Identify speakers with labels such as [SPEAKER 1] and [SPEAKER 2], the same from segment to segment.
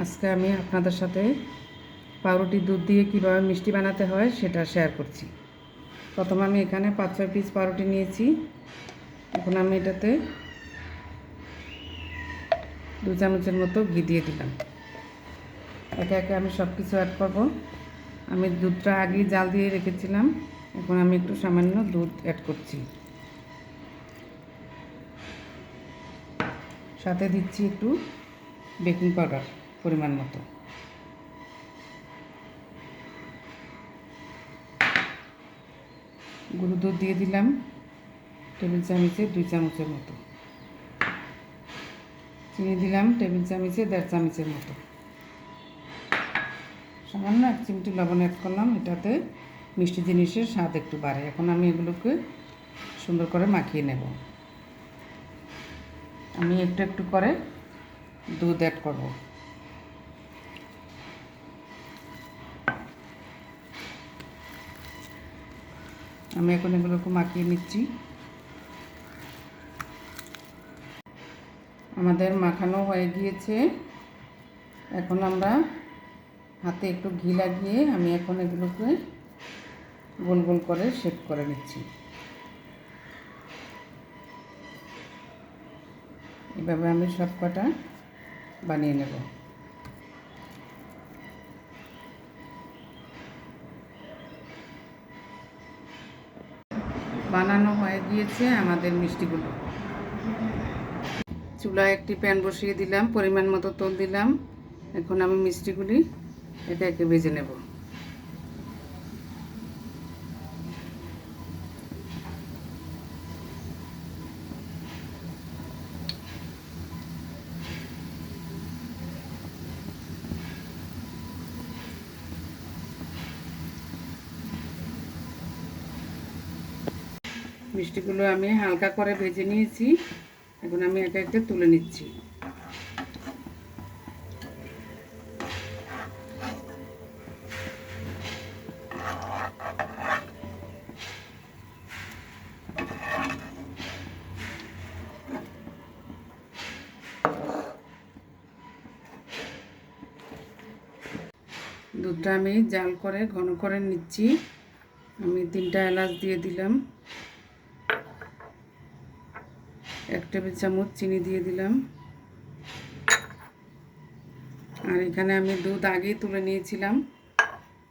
[SPEAKER 1] আজকে আমি আপনাদের সাথে পাউরুটি দুধ দিয়ে কীভাবে মিষ্টি বানাতে হয় সেটা শেয়ার করছি। প্রথমে আমি এখানে 5-6 পিস পাউরুটি নিয়েছি। এখন আমি এটাতে 2 চামচের মতো ঘি দিয়ে দিলাম। একে একে আমি সব কিছু অ্যাড করব। আমি দুধটা আগেই জাল দিয়ে রেখেছিলাম। এখন আমি একটু সামান্য দুধ অ্যাড করছি, সাথে দিচ্ছি একটু বেকিং পাউডার পরিমাণ মতো। গুঁড়ো দুধ দিয়ে দিলাম টেবিল চামচে 2 চামচের মতো। চিনি দিলাম টেবিল চামচে 1.5 চামচের মতো। সামান্য 1 চিমটি লবণ অ্যাড করলাম, এটাতে মিষ্টি জিনিসের স্বাদ একটু বাড়ে। এখন আমি এগুলোকে সুন্দর করে মাখিয়ে নেব। আমি একটু একটু করে দুধ অ্যাড করব। আমি এখন এগুলোকে মাখিয়ে নিচ্ছি। আমাদের মাখানো হয়ে গিয়েছে। এখন আমরা হাতে একটু ঘি লাগিয়ে আমি এখন এগুলোকে গোল গোল করে শেপ করে নিচ্ছি। এভাবে আমি সব কটা বানিয়ে নেব। বানানো হয়ে গিয়েছে আমাদের মিষ্টিগুলো। চুলায় একটি প্যান বসিয়ে দিলাম, পরিমাণ মতো তেল দিলাম। এখন আমি মিষ্টিগুলি একে একে ভেজে নেব। মিষ্টিগুলো আমি হালকা করে ভেজে নিয়েছি। এখন আমি একে একে তুলে নিচ্ছি। দুধটা আমি জাল করে ঘন করে নিচ্ছি। আমি 3টা এলাচ দিয়ে দিলাম, 1 টেবিল চামচ চিনি দিয়ে দিলাম। আর এখানে আমি দুধ আগেই তুলে নিয়েছিলাম।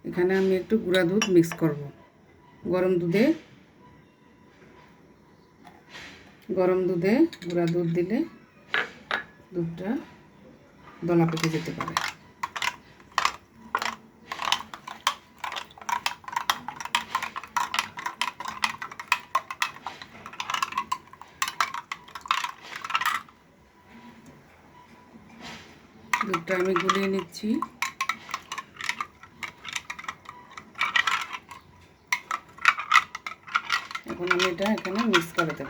[SPEAKER 1] এখানে আমি একটু গুঁড়া দুধ মিক্স করব। গরম দুধে গুঁড়া দুধ দিলে দুধটা দলা পেকে যেতে পারে। দুধটা আমি গুলিয়ে নিচ্ছি। এখন আমি এটা এখানে মিক্স করে দেব।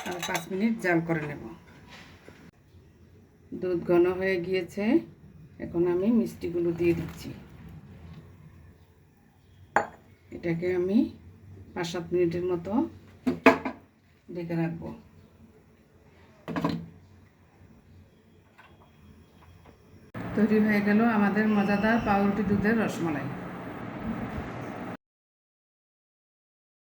[SPEAKER 1] আর 5 মিনিট জাল করে নেব। দুধ ঘন হয়ে গিয়েছে। এখন আমি মিষ্টিগুলো দিয়ে দিচ্ছি। এটাকে আমি 5-7 মিনিটের মতো ঢেকে রাখবো। তৈরি হয়ে গেল আমাদের মজাদার পাউরুটি দুধের রসমালাই।